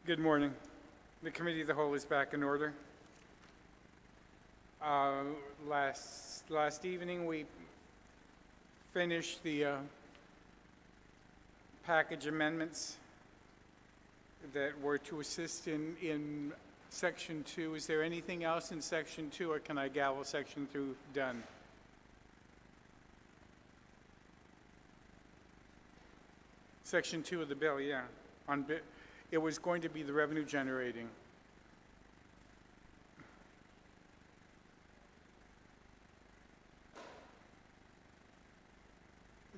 Good morning. The Committee of the Whole is back in order. Last evening, we finished the package amendments that were to assist in Section 2. Is there anything else in Section 2, or can I gavel Section 2 done? Section 2 of the bill, yeah. It was going to be the revenue generating.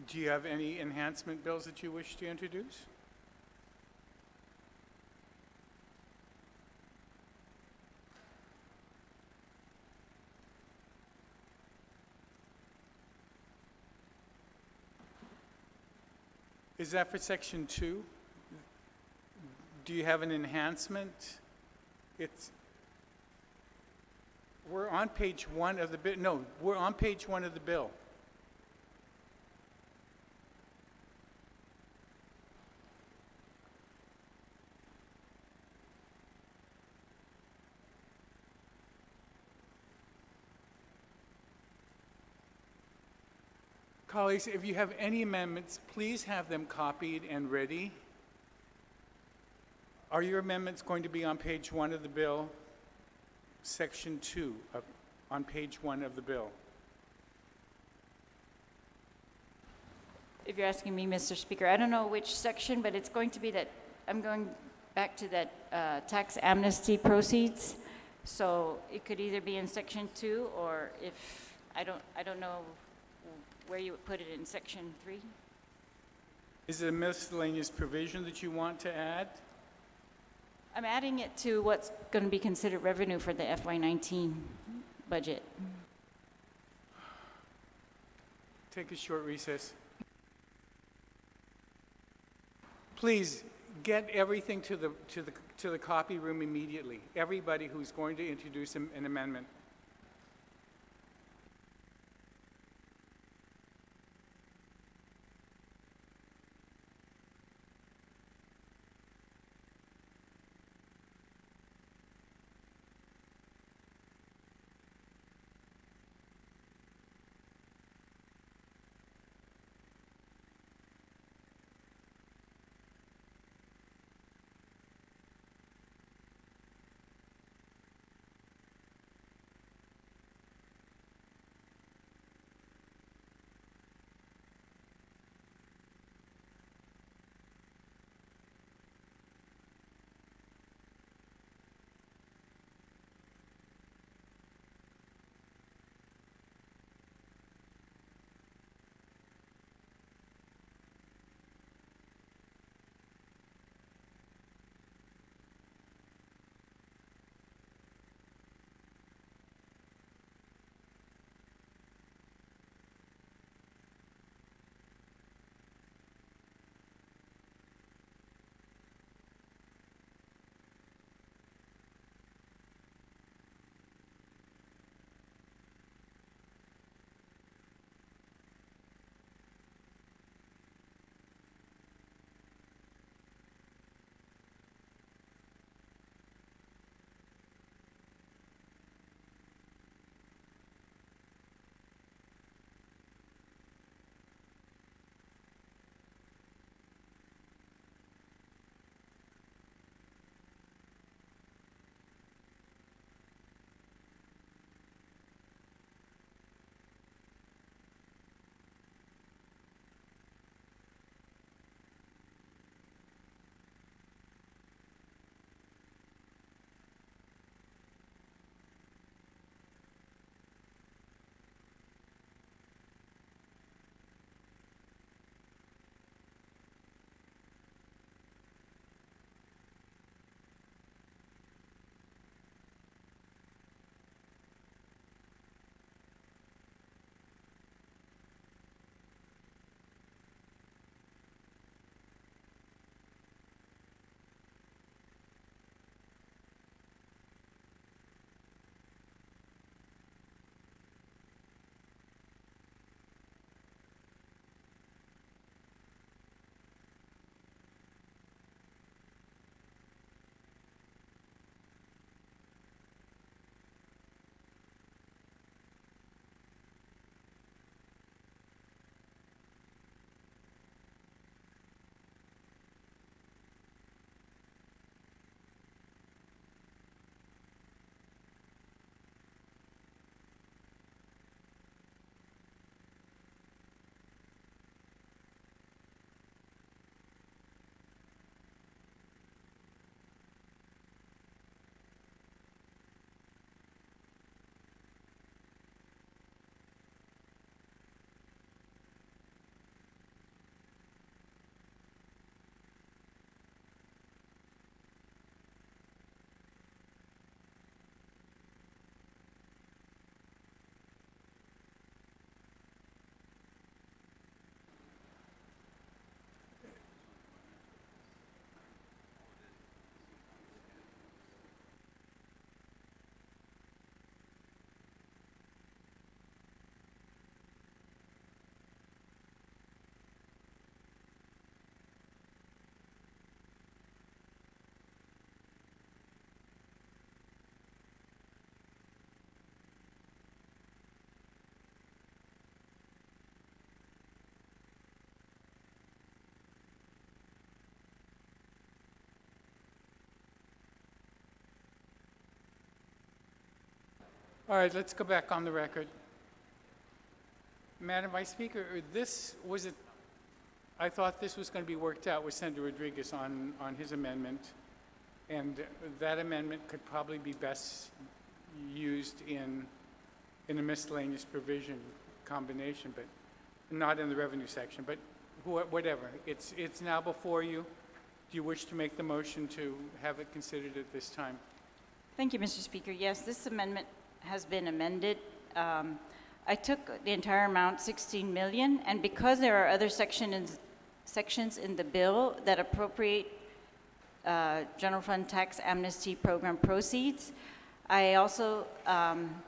Do you have any enhancement bills that you wish to introduce? Is that for Section 2? Do you have an enhancement? We're on page 1 of the bill. No, we're on page 1 of the bill. Colleagues, if you have any amendments, please have them copied and ready. Are your amendments going to be on page 1 of the bill, Section 2, on page 1 of the bill? If you're asking me, Mr. Speaker, I don't know which section, but it's going to be that, I'm going back to that tax amnesty proceeds. So it could either be in Section 2, or if, I don't know where you would put it in Section 3. Is it a miscellaneous provision that you want to add? I'm adding it to what's going to be considered revenue for the FY19 budget. Take a short recess. Please get everything to the copy room immediately. Everybody who's going to introduce an amendment. All right, let's go back on the record. Madam Vice Speaker, I thought this was going to be worked out with Senator Rodriguez on his amendment, and that amendment could probably be best used in a miscellaneous provision combination, but not in the revenue section, but whatever. It's now before you. Do you wish to make the motion to have it considered at this time? Thank you, Mr. Speaker. Yes, this amendment has been amended. I took the entire amount, 16 million, and because there are other sections in the bill that appropriate general fund tax amnesty program proceeds, I also,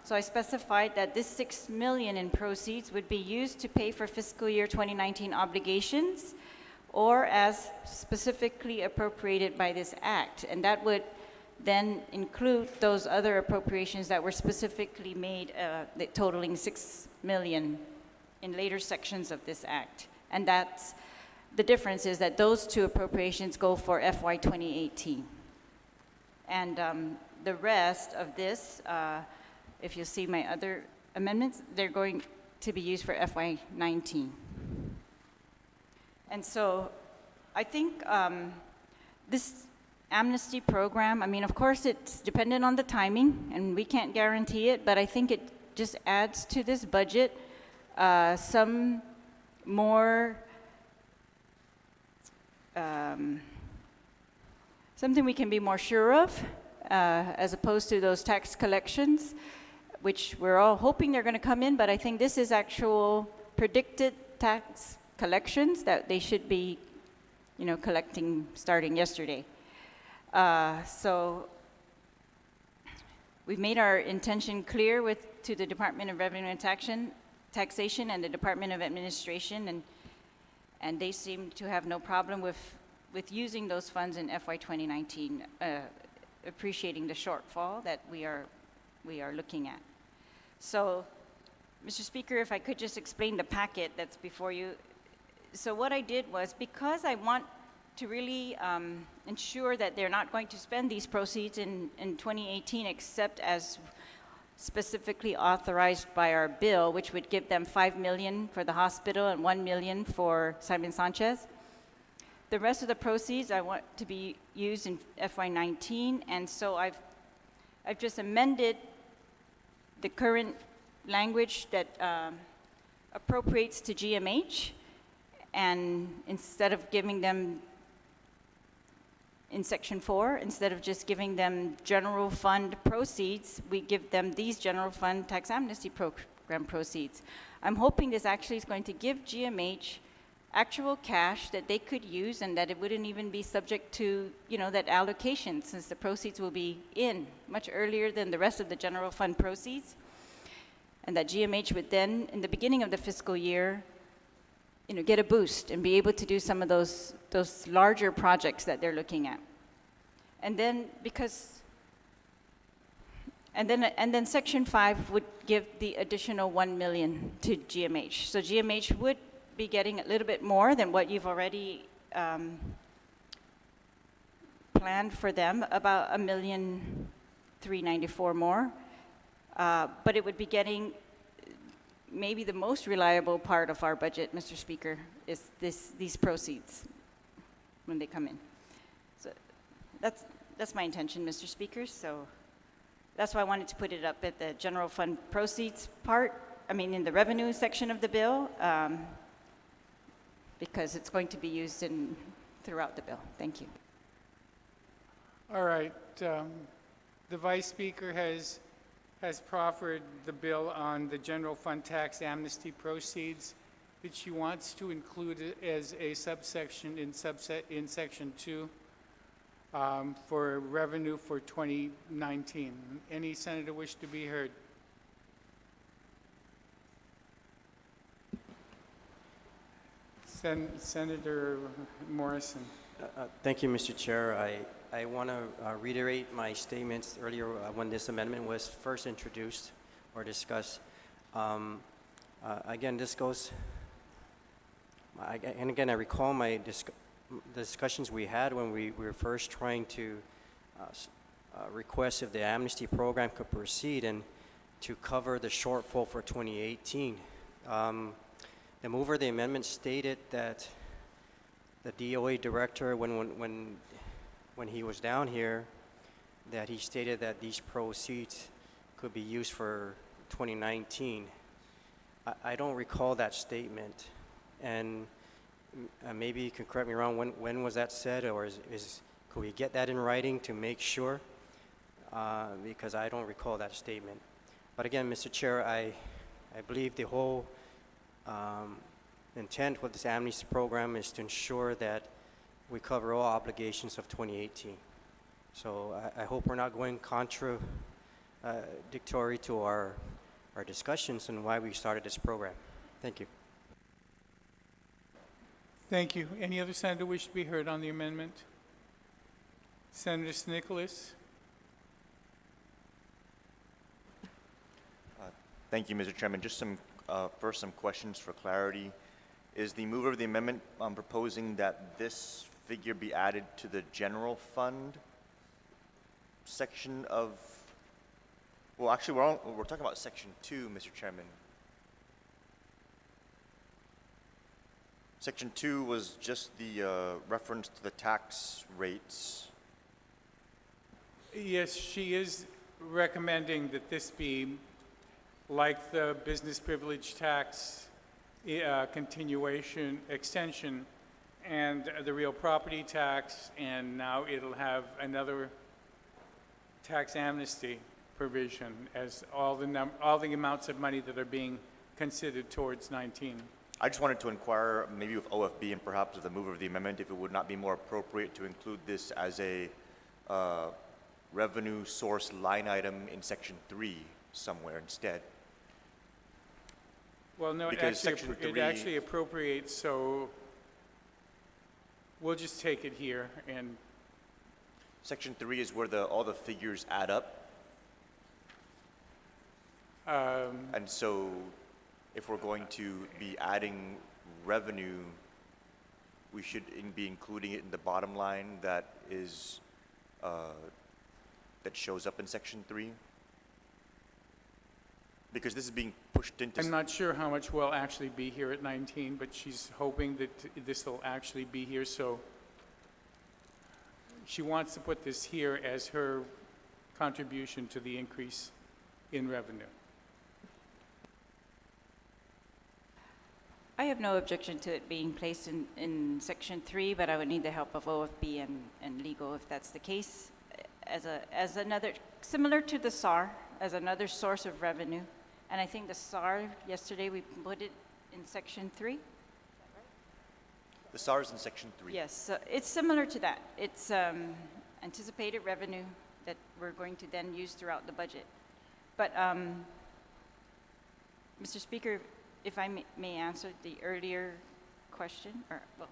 so I specified that this 6 million in proceeds would be used to pay for fiscal year 2019 obligations or as specifically appropriated by this act. And that would then include those other appropriations that were specifically made, totaling 6 million in later sections of this act. And that's, the difference is that those two appropriations go for FY 2018. And the rest of this, if you see my other amendments, they're going to be used for FY 19. And so I think this amnesty program, I mean, of course, it's dependent on the timing, and we can't guarantee it, but I think it just adds to this budget some more, something we can be more sure of, as opposed to those tax collections, which we're all hoping they're going to come in, but I think this is actual predicted tax collections that they should be, collecting starting yesterday. So we've made our intention clear to the Department of Revenue and Taxation and the Department of Administration, and they seem to have no problem with using those funds in FY 2019, appreciating the shortfall that we are looking at. So, Mr. Speaker, if I could just explain the packet that's before you. So what I did was, because I want to really ensure that they're not going to spend these proceeds in 2018 except as specifically authorized by our bill, which would give them 5 million for the hospital and 1 million for Simon Sanchez. The rest of the proceeds I want to be used in FY19, and so I've just amended the current language that appropriates to GMH, and instead of giving them in Section 4, instead of just giving them general fund proceeds, we give them these general fund tax amnesty program proceeds. I'm hoping this actually is going to give GMH actual cash that they could use, and that it wouldn't even be subject to, that allocation, since the proceeds will be in much earlier than the rest of the general fund proceeds, and that GMH would then, in the beginning of the fiscal year, get a boost and be able to do some of those larger projects that they're looking at. And then and then Section 5 would give the additional 1 million to GMH. So GMH would be getting a little bit more than what you've already planned for them, about $1,394,000 more. But it would be getting maybe the most reliable part of our budget, Mr. Speaker, is these proceeds when they come in. So that's my intention, Mr. Speaker. So that's why I wanted to put it up at the general fund proceeds part, in the revenue section of the bill, because it's going to be used throughout the bill. Thank you. All right. The Vice Speaker has proffered the bill on the general fund tax amnesty proceeds that she wants to include it as a subsection in Section 2 for revenue for 2019. Any senator wish to be heard? Senator Morrison. Thank you, Mr. Chair. I want to reiterate my statements earlier when this amendment was first introduced or discussed. Again, this goes, and again, I recall the discussions we had when we were first trying to request if the amnesty program could proceed, and to cover the shortfall for 2018. The mover of the amendment stated that the DOA director, when he was down here, that he stated that these proceeds could be used for 2019. I don't recall that statement, and maybe you can correct me wrong. When was that said, or could we get that in writing to make sure? Because I don't recall that statement. But again, Mr. Chair, I believe the whole intent with this amnesty program is to ensure that we cover all obligations of 2018. So I hope we're not going contradictory to our discussions and why we started this program. Thank you. Thank you. Any other senator wish to be heard on the amendment? Senator Nicholas. Thank you, Mr. Chairman. Just first some questions for clarity. Is the mover of the amendment proposing that this figure be added to the general fund section of, well, actually, we're talking about section 2, Mr. Chairman. Section 2 was just the reference to the tax rates. Yes, she is recommending that this be like the business privilege tax extension, and the real property tax, and now it'll have another tax amnesty provision as all the amounts of money that are being considered towards 19. I just wanted to inquire, maybe with OFB and perhaps with the mover of the amendment, if it would not be more appropriate to include this as a revenue source line item in section 3 somewhere instead. Well, no, it actually appropriates, so we'll just take it here. And section 3 is where all the figures add up. And so if we're going to be adding revenue, we should be including it in the bottom line that is that shows up in section 3. Because this is being pushed into... I'm not sure how much will actually be here at 19, but she's hoping that this will actually be here, so she wants to put this here as her contribution to the increase in revenue. I have no objection to it being placed in section 3, but I would need the help of OFB and legal if that's the case. As another, similar to the SAR, as another source of revenue. And I think the SAR, yesterday we put it in section 3. Is that right? The SAR is in section 3. Yes, so it's similar to that. It's anticipated revenue that we're going to then use throughout the budget. But Mr. Speaker, if I may answer the earlier question, or, well,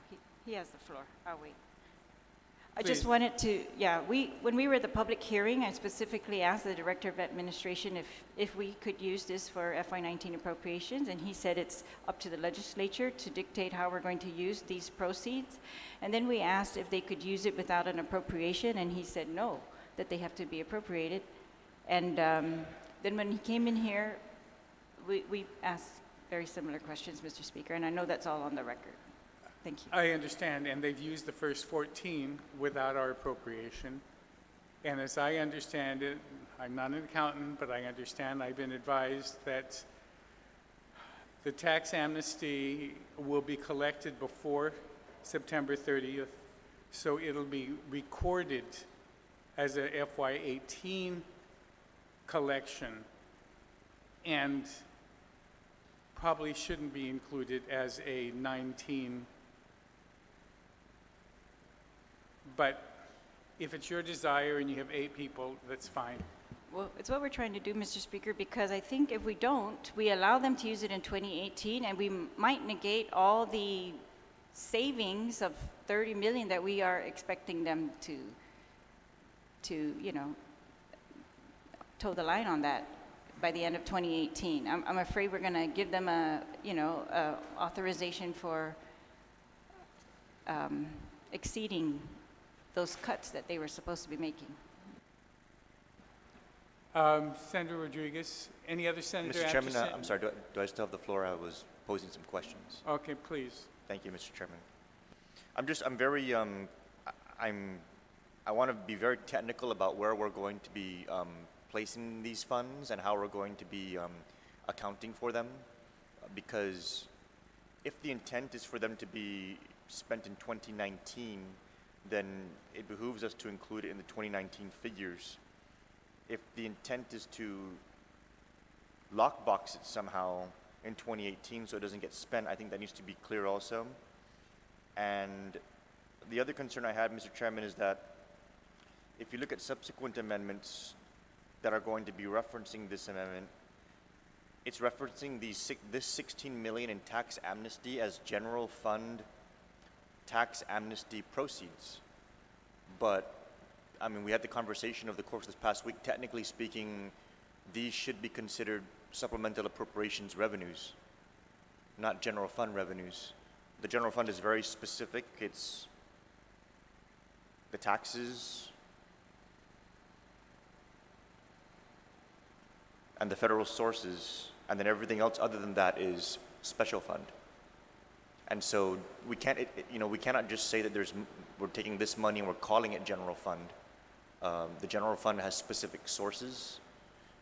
he has the floor. I'll wait. I just wanted to, when we were at the public hearing, I specifically asked the Director of Administration if we could use this for FY19 appropriations, and he said it's up to the legislature to dictate how we're going to use these proceeds. And then we asked if they could use it without an appropriation, and he said no, that they have to be appropriated. And then when he came in here, we asked very similar questions, Mr. Speaker, and I know that's all on the record. Thank you. I understand, and they've used the first 14 without our appropriation. And as I understand it, I'm not an accountant, but I understand, I've been advised that the tax amnesty will be collected before September 30th, so it'll be recorded as a FY18 collection, and probably shouldn't be included as a 19. But if it's your desire and you have 8 people, that's fine. Well, it's what we're trying to do, Mr. Speaker, because I think if we don't, we allow them to use it in 2018, and we might negate all the savings of 30 million that we are expecting them to you know, toe the line on that by the end of 2018. I'm afraid we're going to give them a, you know, authorization for exceeding those cuts that they were supposed to be making. Senator Rodriguez, any other senator? Mr. Chairman, after I'm sorry, do I still have the floor? I was posing some questions. Okay, please. Thank you, Mr. Chairman. I'm very, I want to be very technical about where we're going to be placing these funds and how we're going to be accounting for them, because if the intent is for them to be spent in 2019, then it behooves us to include it in the 2019 figures. If the intent is to lockbox it somehow in 2018 so it doesn't get spent, I think that needs to be clear also. And the other concern I had, Mr. Chairman, is that if you look at subsequent amendments that are going to be referencing this amendment, it's referencing this 16 million in tax amnesty as general fund tax amnesty proceeds. But I mean, we had the conversation of the course this past week. Technically speaking, these should be considered supplemental appropriations revenues, not general fund revenues. The general fund is very specific. It's the taxes and the federal sources, and then everything else other than that is special fund. And so we can't, we cannot just say that we're taking this money and we're calling it general fund. The general fund has specific sources,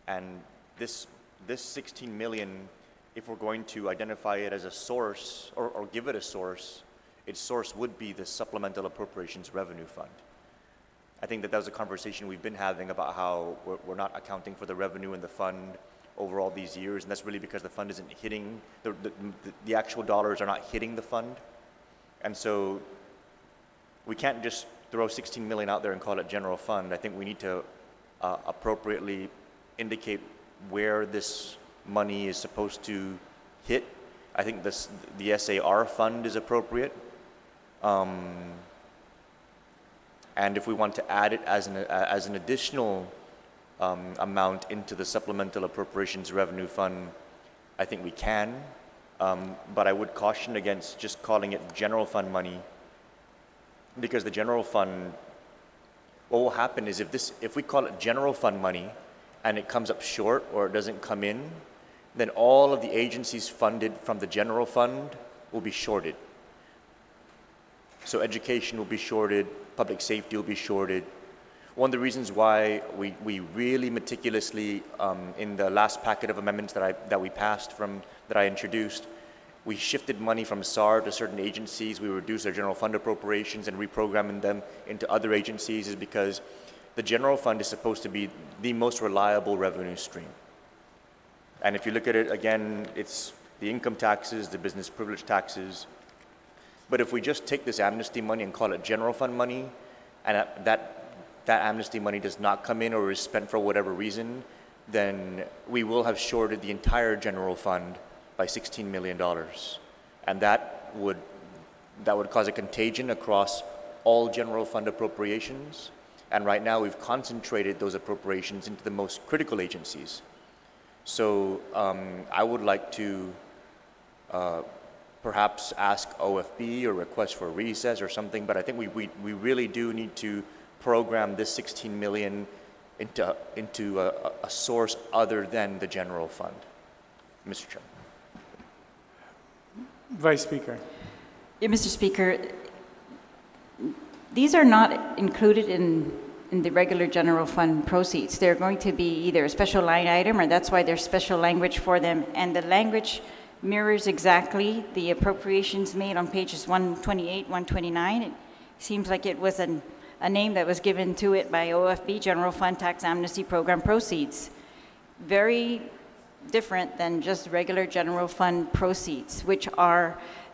and this 16 million, if we're going to identify it as a source or give it a source, its source would be the supplemental appropriations revenue fund. I think that was a conversation we've been having about how we're not accounting for the revenue in the fund over all these years, and that's really because the fund isn't hitting, the actual dollars are not hitting the fund. And so we can't just throw 16 million out there and call it general fund. I think we need to appropriately indicate where this money is supposed to hit. I think the SAR fund is appropriate. And if we want to add it as an additional amount into the supplemental appropriations revenue fund, I think we can. But I would caution against just calling it general fund money, because the general fund, what will happen is if we call it general fund money and it comes up short or it doesn't come in, then all of the agencies funded from the general fund will be shorted. So education will be shorted, public safety will be shorted. One of the reasons why we really meticulously, in the last packet of amendments that we passed that I introduced, we shifted money from SAR to certain agencies. We reduced their general fund appropriations and reprogramming them into other agencies, is because the general fund is supposed to be the most reliable revenue stream. And if you look at it again, it's the income taxes, the business privilege taxes. But if we just take this amnesty money and call it general fund money, and that amnesty money does not come in or is spent for whatever reason, then we will have shorted the entire general fund by $16 million. And that would cause a contagion across all general fund appropriations. And right now we've concentrated those appropriations into the most critical agencies. So I would like to perhaps ask OFB or request for a recess or something, but I think we really do need to program this 16 million into a source other than the general fund. Mr. Chairman. Vice Speaker. Yeah, Mr. Speaker, these are not included in the regular general fund proceeds. They're going to be either a special line item, or that's why there's special language for them, and the language mirrors exactly the appropriations made on pages 128, 129. It seems like it was a name that was given to it by OFB, General Fund Tax Amnesty Program Proceeds. Very different than just regular general fund proceeds,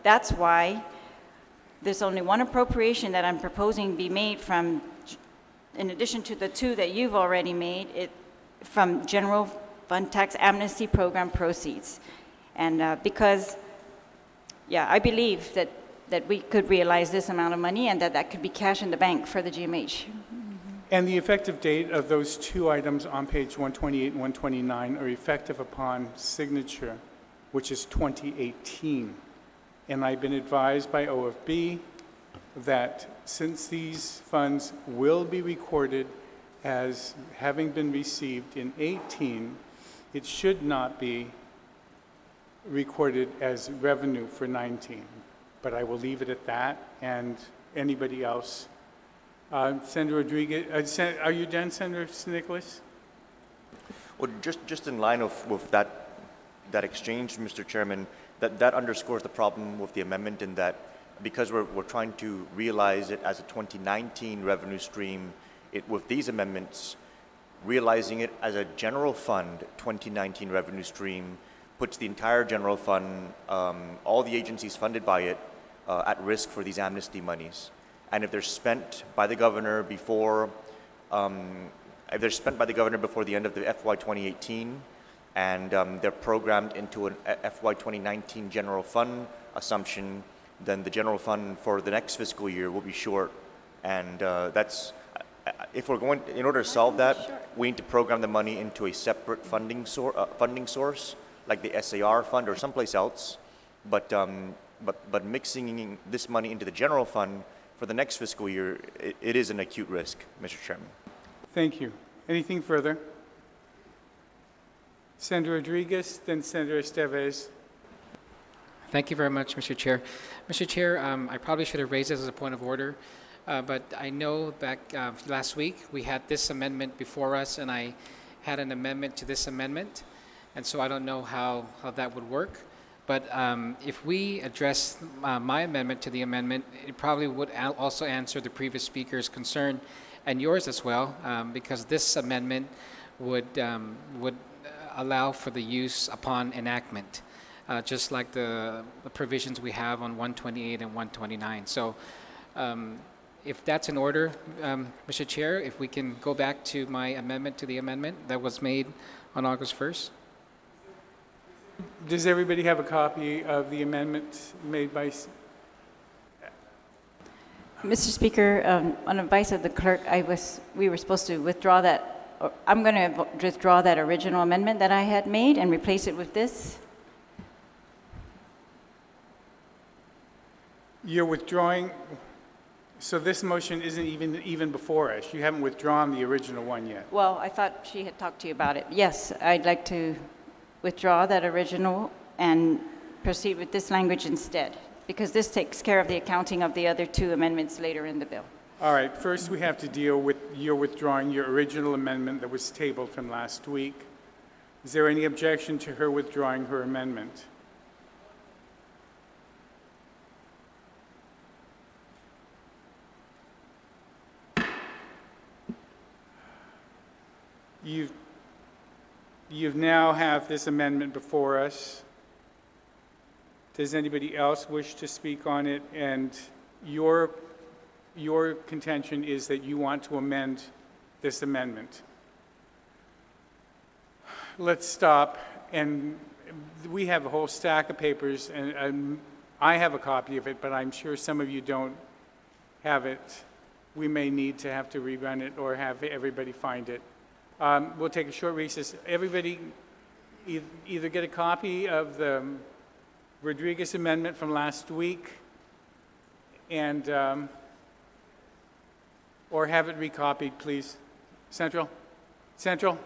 that's why there's only one appropriation that I'm proposing be made from, in addition to the two that you've already made, from General Fund Tax Amnesty Program Proceeds. And because, yeah, I believe that we could realize this amount of money and that could be cash in the bank for the GMH. And the effective date of those two items on page 128 and 129 are effective upon signature, which is 2018. And I've been advised by OFB that since these funds will be recorded as having been received in 18, it should not be recorded as revenue for 19. But I will leave it at that, and anybody else. Senator Rodriguez, are you done, Senator Nicholas? Well, just in line with that exchange, Mr. Chairman, that underscores the problem with the amendment in that because we're trying to realize it as a 2019 revenue stream, with these amendments, realizing it as a general fund 2019 revenue stream puts the entire general fund, all the agencies funded by it, at risk for these amnesty monies. And if they're spent by the governor before, the end of the FY 2018, and they're programmed into an FY 2019 general fund assumption, then the general fund for the next fiscal year will be short. And in order to solve that, we need to program the money into a separate funding source, like the SAR fund or someplace else. But mixing this money into the general fund for the next fiscal year, it is an acute risk, Mr. Chairman. Thank you. Anything further? Senator Rodriguez, then Senator Estevez. Thank you very much, Mr. Chair. Mr. Chair, I probably should have raised this as a point of order, but I know back last week we had this amendment before us, and I had an amendment to this amendment, and so I don't know how that would work. But if we address my amendment to the amendment, it probably would also answer the previous speaker's concern and yours as well, because this amendment would allow for the use upon enactment, just like the provisions we have on 128 and 129. So if that's in order, Mr. Chair, if we can go back to my amendment to the amendment that was made on August 1st. Does everybody have a copy of the amendment made by? Mr. Speaker, on advice of the clerk, we were supposed to withdraw that. I'm going to withdraw that original amendment that I had made and replace it with this. You're withdrawing, so this motion isn't even before us. You haven't withdrawn the original one yet. Well, I thought she had talked to you about it. Yes, I'd like to withdraw that original and proceed with this language instead, because this takes care of the accounting of the other two amendments later in the bill. All right, first we have to deal with your withdrawing your original amendment that was tabled from last week. Is there any objection to her withdrawing her amendment? You've now have this amendment before us. Does anybody else wish to speak on it? And your contention is that you want to amend this amendment. Let's stop. And we have a whole stack of papers, and I have a copy of it, but I'm sure some of you don't have it. We may need to have to rerun it or have everybody find it. We'll take a short recess. Everybody either get a copy of the Rodriguez amendment from last week and or have it recopied, please. Central? Central?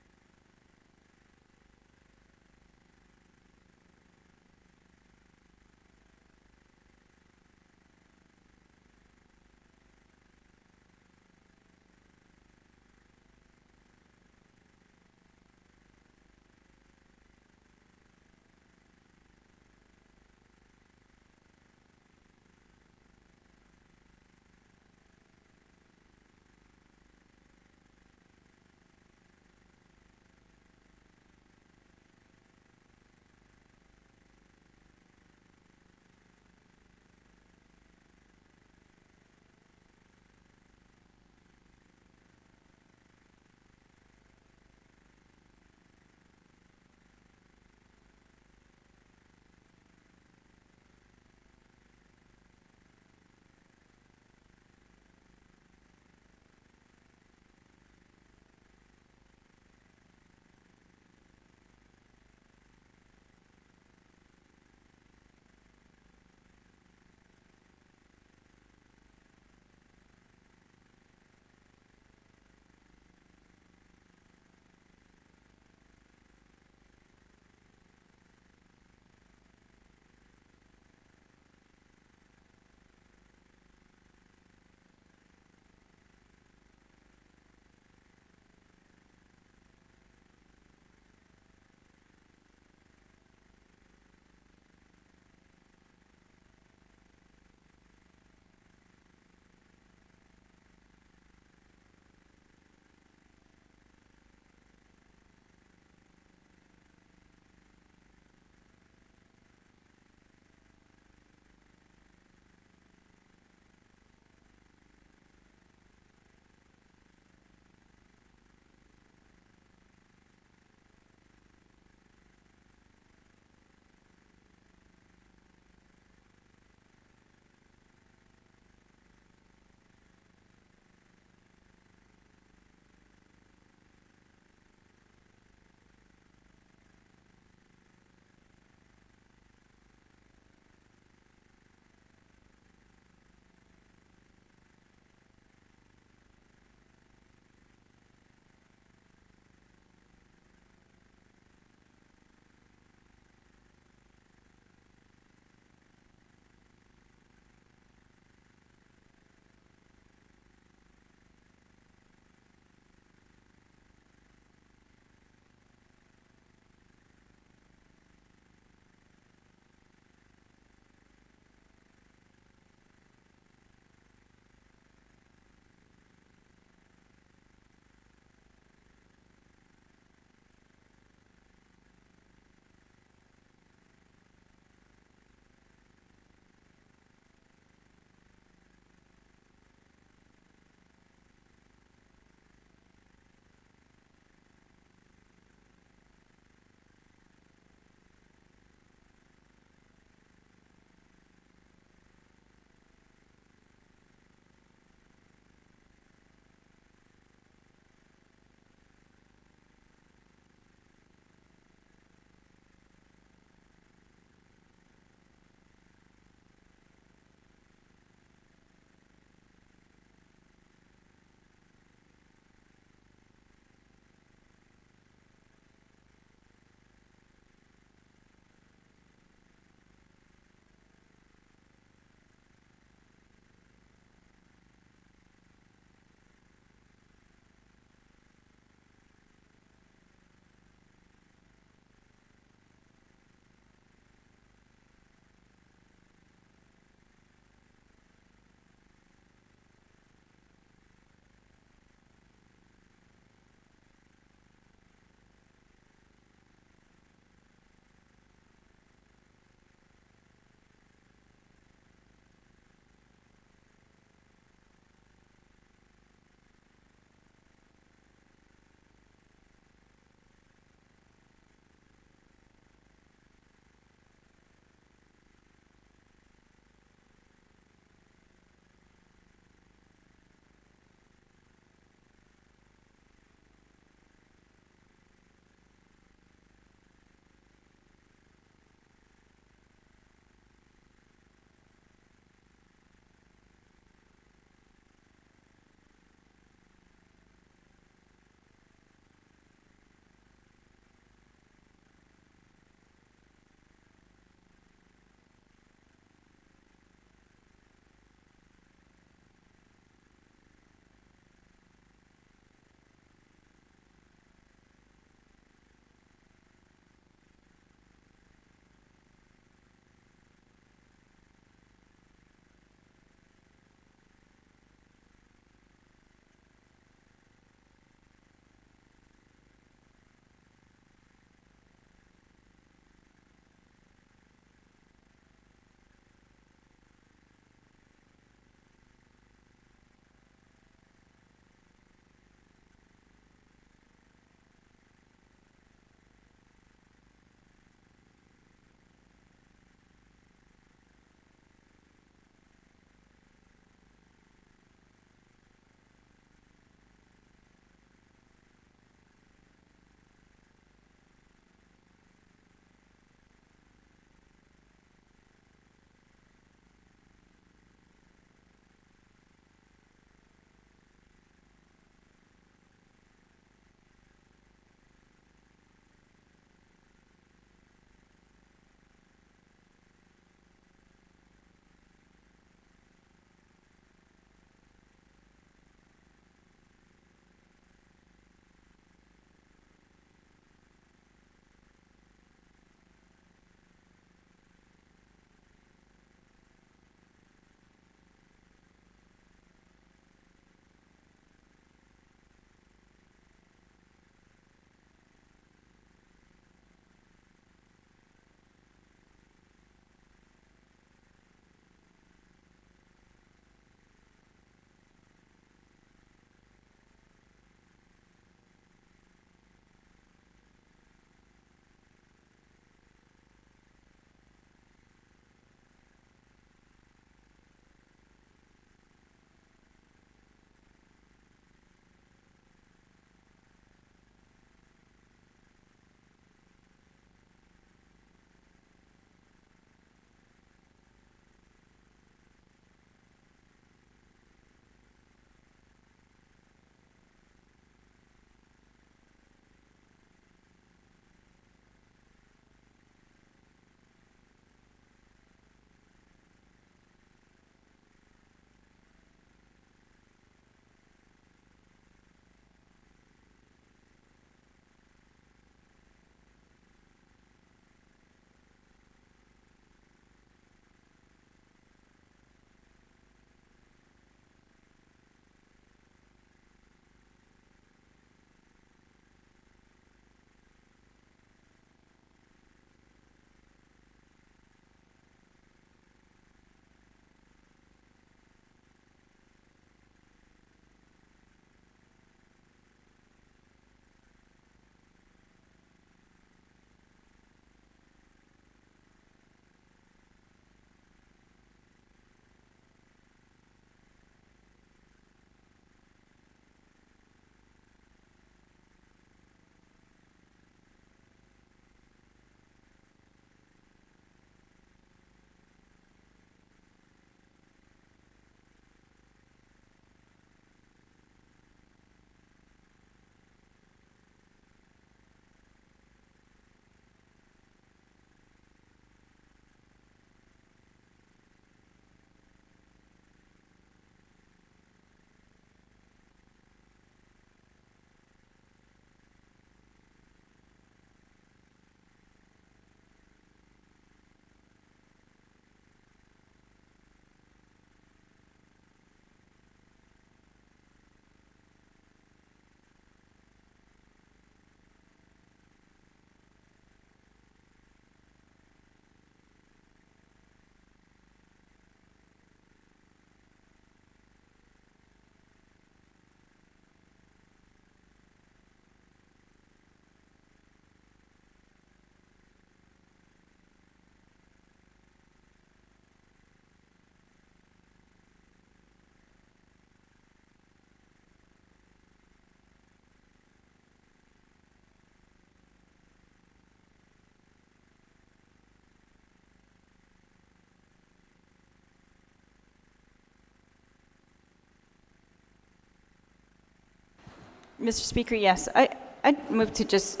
Mr. Speaker, yes. I'd move to just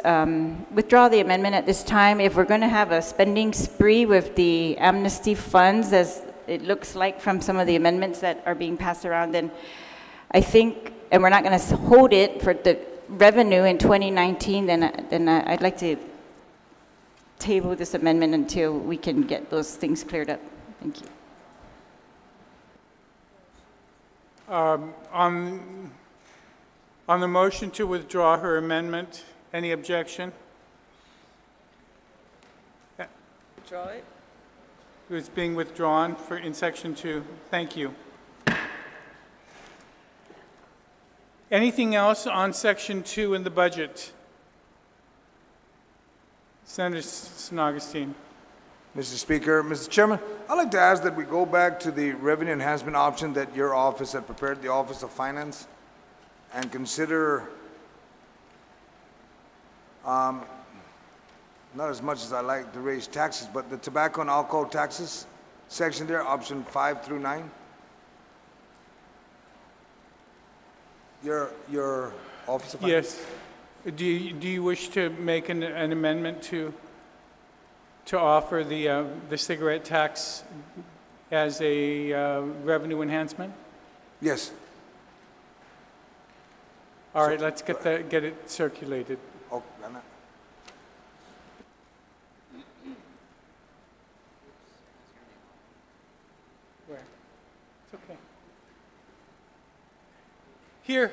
withdraw the amendment at this time. If we're going to have a spending spree with the amnesty funds, as it looks like from some of the amendments that are being passed around, then I think, and we're not going to hold it for the revenue in 2019, then I'd like to table this amendment until we can get those things cleared up. Thank you. On the motion to withdraw her amendment, any objection? Withdraw it? It was being withdrawn in section 2. Thank you. Anything else on section 2 in the budget? Senator Augustine. Mr. Speaker, Mr. Chairman, I'd like to ask that we go back to the revenue enhancement option that your office had prepared, the Office of Finance, and consider, not as much as I like to raise taxes, but the tobacco and alcohol taxes section there, option 5 through 9. Your Office of Finance? Yes. Do you wish to make an amendment to offer the cigarette tax as a revenue enhancement? Yes. All right, let's get it circulated. Oh, Anna. Where? It's okay. Here.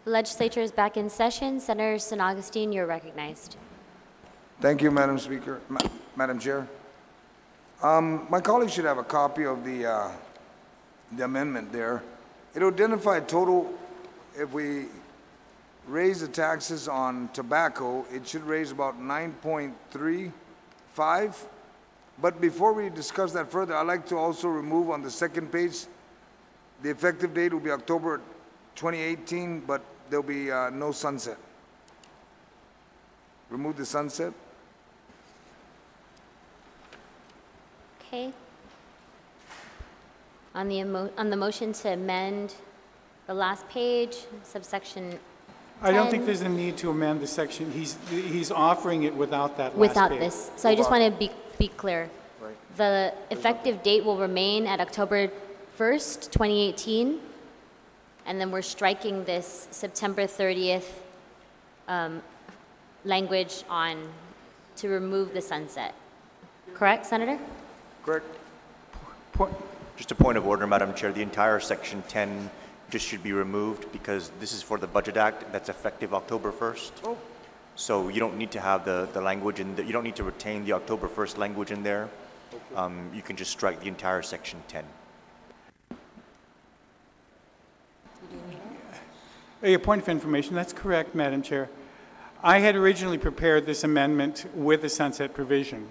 The legislature is back in session. Senator San Augustine, you're recognized. Thank you, Madam Speaker, Madam Chair. My colleagues should have a copy of the amendment there. It'll identify total, if we raise the taxes on tobacco, it should raise about 9.35. But before we discuss that further, I'd like to also remove on the second page, the effective date will be October 2018, but there'll be no sunset. Remove the sunset. Okay. On the motion to amend the last page, subsection 10. I don't think there's a need to amend the section. He's offering it without that last Without page. this. So I just want to be clear. Right. The effective date will remain at October 1st, 2018. And then we're striking this September 30th language on to remove the sunset. Correct, Senator? Correct. Just a point of order, Madam Chair. The entire Section 10 just should be removed because this is for the Budget Act that's effective October 1st. Oh. So you don't need to have the language in you don't need to retain the October 1st language in there. Okay. You can just strike the entire Section 10. A point of information, that's correct, Madam Chair. I had originally prepared this amendment with a sunset provision.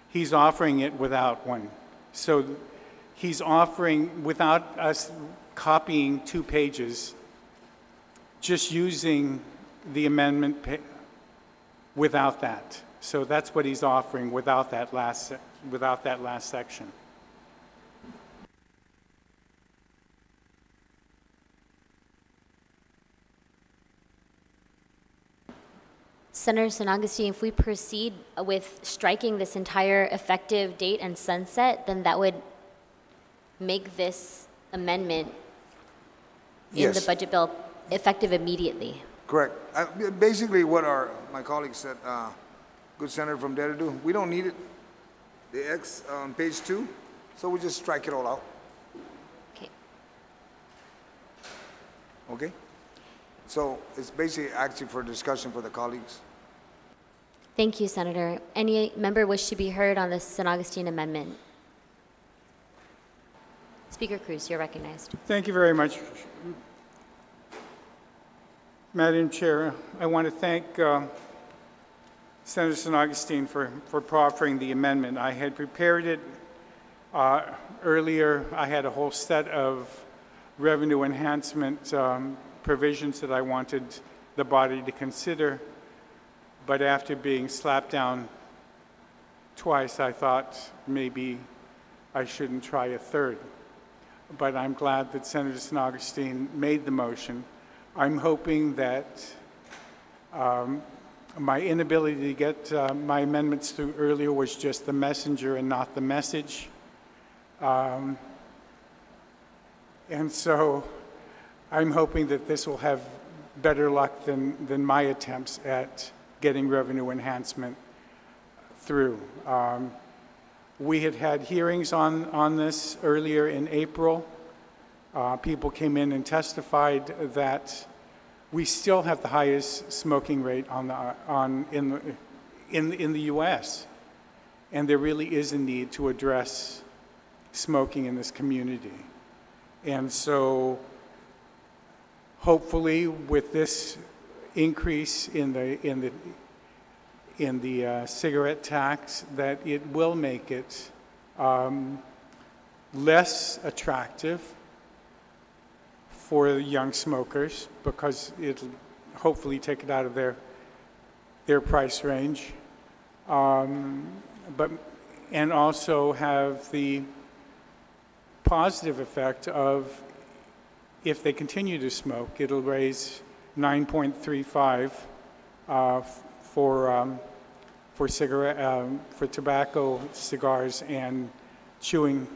He's offering it without one. So he's offering, without us copying 2 pages, just using the amendment without that. So that's what he's offering without that last section. Senator San Augustine, if we proceed with striking this entire effective date and sunset, then that would make this amendment in the budget bill effective immediately. Correct. Basically, what my colleague said, good senator from there to do, we don't need it, the X on page 2, so we just strike it all out. Okay. Okay? So it's basically actually for discussion for the colleagues. Thank you, Senator. Any member wish to be heard on the San Augustine amendment? Speaker Cruz, you're recognized. Thank you very much. Madam Chair, I want to thank Senator San Augustine for proffering the amendment. I had prepared it earlier. I had a whole set of revenue enhancement provisions that I wanted the body to consider, but after being slapped down twice, I thought maybe I shouldn't try a third. But I'm glad that Senator San Augustine made the motion. I'm hoping that my inability to get my amendments through earlier was just the messenger and not the message. And so I'm hoping that this will have better luck than my attempts at getting revenue enhancement through. We had hearings on this earlier in April. People came in and testified that we still have the highest smoking rate in the U.S. And there really is a need to address smoking in this community. And so hopefully with this increase in the cigarette tax, that it will make it less attractive for young smokers, because it'll hopefully take it out of their price range, and also have the positive effect of, if they continue to smoke, it'll raise 9.35 for tobacco, cigars, and chewing.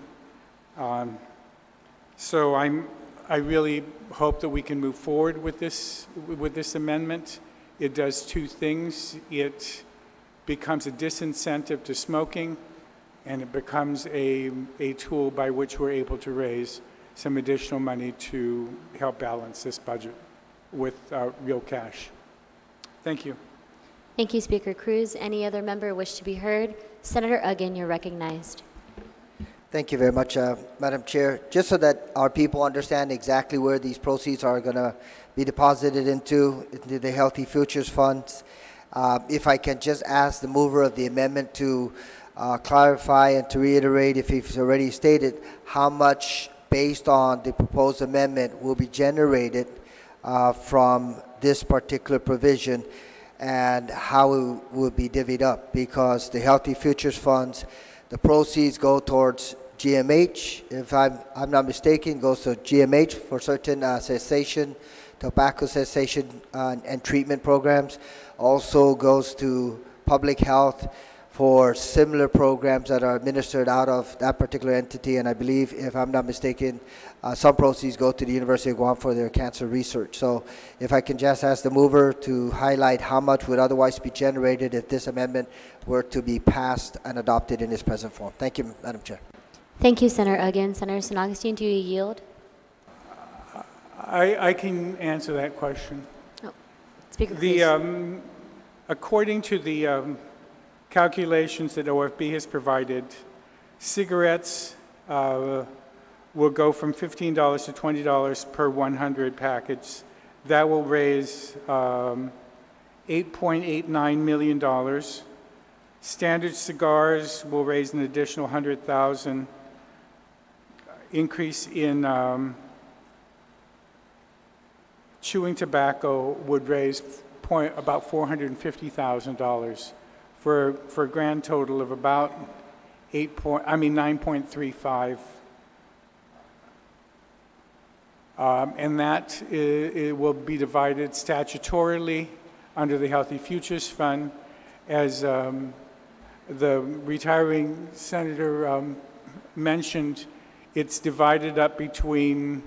So I really hope that we can move forward with this amendment. It does 2 things. It becomes a disincentive to smoking, and it becomes a tool by which we're able to raise some additional money to help balance this budget. with real cash. Thank you. Thank you, Speaker Cruz. Any other member wish to be heard? Senator Uggan, you're recognized. Thank you very much, Madam Chair. Just so that our people understand exactly where these proceeds are going to be deposited into the Healthy Futures Funds, if I can just ask the mover of the amendment to clarify and to reiterate, if he's already stated, how much, based on the proposed amendment, will be generated from this particular provision, and how it will be divvied up, because the Healthy Futures Funds, the proceeds go towards GMH, if I'm not mistaken, goes to GMH for certain cessation, tobacco cessation and treatment programs. Also goes to public health for similar programs that are administered out of that particular entity. And I believe, if I'm not mistaken, some proceeds go to the University of Guam for their cancer research. So if I can just ask the mover to highlight how much would otherwise be generated if this amendment were to be passed and adopted in its present form. Thank you, Madam Chair. Thank you, Senator Uggan. Senator San Augustine, do you yield? I can answer that question. Oh, Speaker Cruz. According to the calculations that OFB has provided, cigarettes will go from $15 to $20 per 100 package. That will raise $8.89 million. Standard cigars will raise an additional $100,000. Increase in chewing tobacco would raise about $450,000 for a grand total of about 9.35. And that it will be divided statutorily under the Healthy Futures Fund. As the retiring senator mentioned, it's divided up between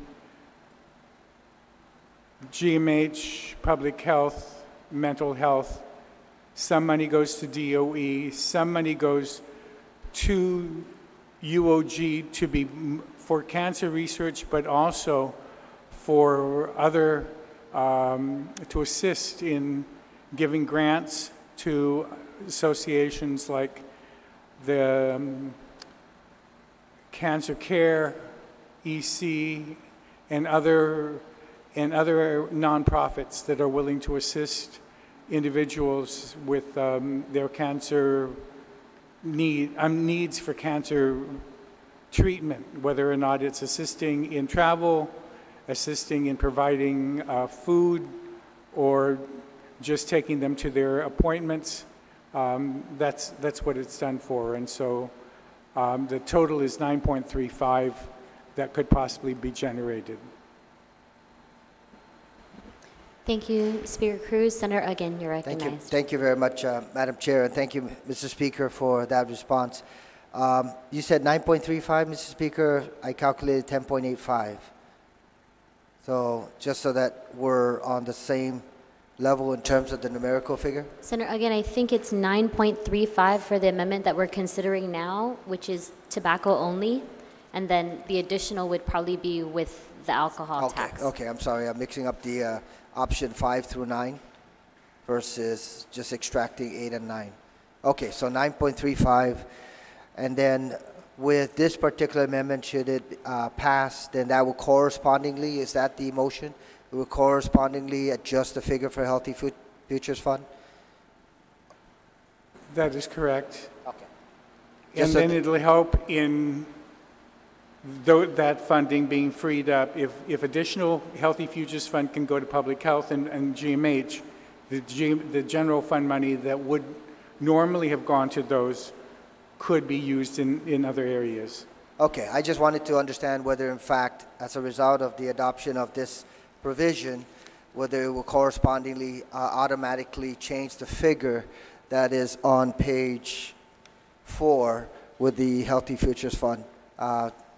GMH, public health, mental health. Some money goes to DOE, some money goes to UOG to be for cancer research, but also for other, to assist in giving grants to associations like the Cancer Care, EC, and other nonprofits that are willing to assist individuals with their cancer needs for cancer treatment, whether or not it's assisting in travel, assisting in providing food, or just taking them to their appointments. That's what it's done for. And so the total is 9.35 that could possibly be generated. Thank you, Speaker Cruz. Senator Uggan, you're recognized. Thank you very much, Madam Chair, and thank you, Mr. Speaker, for that response. You said 9.35, Mr. Speaker. I calculated 10.85. So just so that we're on the same level in terms of the numerical figure? Senator Uggan, I think it's 9.35 for the amendment that we're considering now, which is tobacco only, and then the additional would probably be with the alcohol tax. Okay, I'm sorry. I'm mixing up the option 5 through 9 versus just extracting 8 and 9. Okay, so 9.35, and then with this particular amendment, should it pass, then that will correspondingly, is that the motion? It will correspondingly adjust the figure for Healthy Futures Fund? That is correct. Okay. And then it'll help in that funding being freed up. If additional Healthy Futures Fund can go to public health and GMH, the general fund money that would normally have gone to those could be used in other areas. Okay, I just wanted to understand whether in fact, as a result of the adoption of this provision, whether it will correspondingly automatically change the figure that is on page 4 with the Healthy Futures Fund.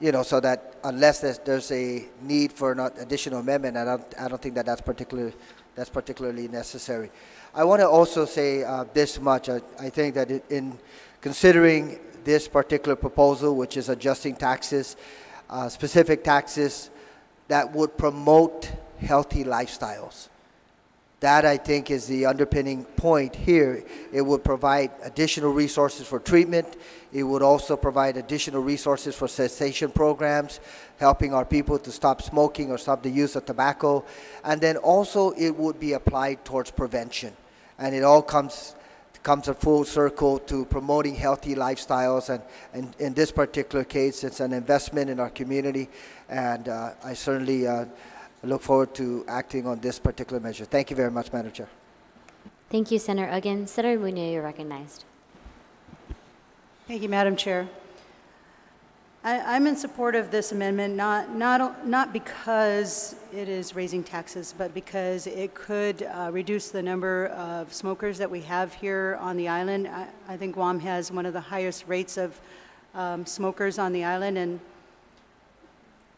You know, so that unless there's a need for an additional amendment, I don't think that's particularly necessary. I want to also say this much. I think that in considering this particular proposal, which is adjusting taxes, specific taxes that would promote healthy lifestyles. That, I think, is the underpinning point here. It would provide additional resources for treatment. It would also provide additional resources for cessation programs, helping our people to stop smoking or stop the use of tobacco. And then also it would be applied towards prevention. And it all comes a full circle to promoting healthy lifestyles. And in this particular case, it's an investment in our community. And I certainly I look forward to acting on this particular measure. Thank you very much, Madam Chair. Thank you, Senator Uggan. Senator Muñoz, you're recognized. Thank you, Madam Chair. I'm in support of this amendment, not because it is raising taxes, but because it could reduce the number of smokers that we have here on the island. I think Guam has one of the highest rates of smokers on the island, and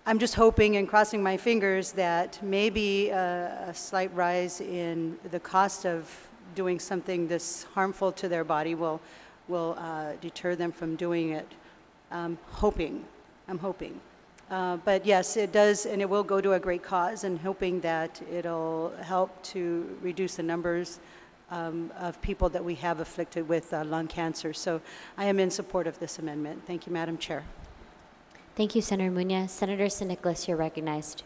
I'm just hoping and crossing my fingers that maybe a slight rise in the cost of doing something this harmful to their body will deter them from doing it. I'm hoping. But yes, it does, and it will go to a great cause, and hoping that it'll help to reduce the numbers of people that we have afflicted with lung cancer. So I am in support of this amendment. Thank you, Madam Chair. Thank you, Senator Muñoz. Senator San Nicolas, you're recognized.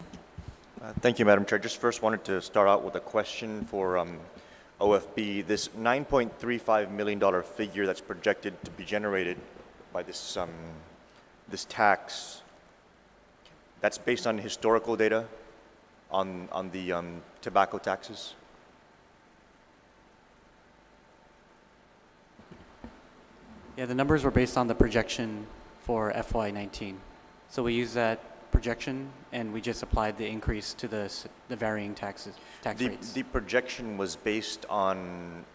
Thank you, Madam Chair. Just first wanted to start out with a question for OFB. This $9.35 million figure that's projected to be generated by this this tax, that's based on historical data on the tobacco taxes? Yeah, the numbers were based on the projection for FY19. So we use that projection and we just applied the increase to the varying tax rates. The projection was based on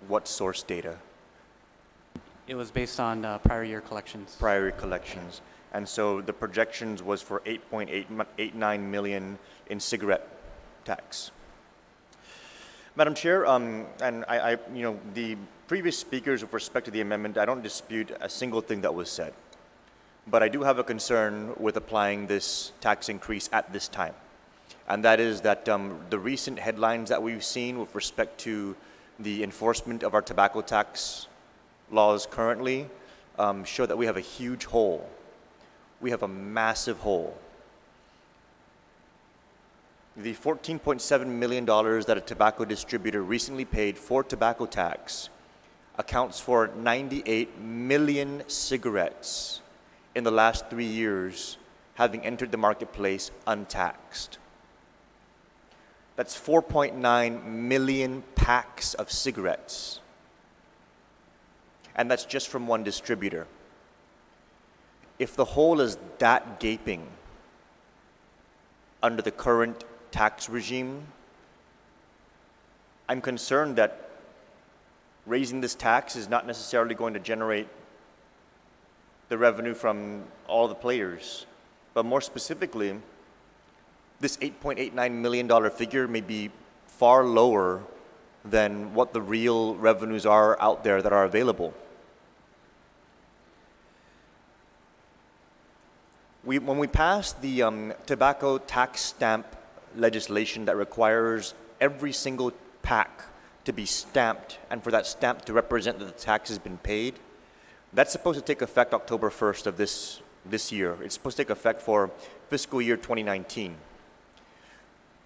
what source data? It was based on prior year collections. Prior year collections. And so the projections was for 8.89 million in cigarette tax. Madam Chair, and you know, the previous speakers with respect to the amendment, I don't dispute a single thing that was said. But I do have a concern with applying this tax increase at this time. And that is that the recent headlines that we've seen with respect to the enforcement of our tobacco tax laws currently show that we have a huge hole. We have a massive hole. The $14.7 million that a tobacco distributor recently paid for tobacco tax accounts for 98 million cigarettes in the last 3 years having entered the marketplace untaxed. That's 4.9 million packs of cigarettes. And that's just from one distributor. If the hole is that gaping under the current tax regime, I'm concerned that raising this tax is not necessarily going to generate the revenue from all the players. But more specifically, this $8.89 million figure may be far lower than what the real revenues are out there that are available. When we passed the tobacco tax stamp legislation that requires every single pack to be stamped and for that stamp to represent that the tax has been paid, that's supposed to take effect October 1st of this year. It's supposed to take effect for fiscal year 2019.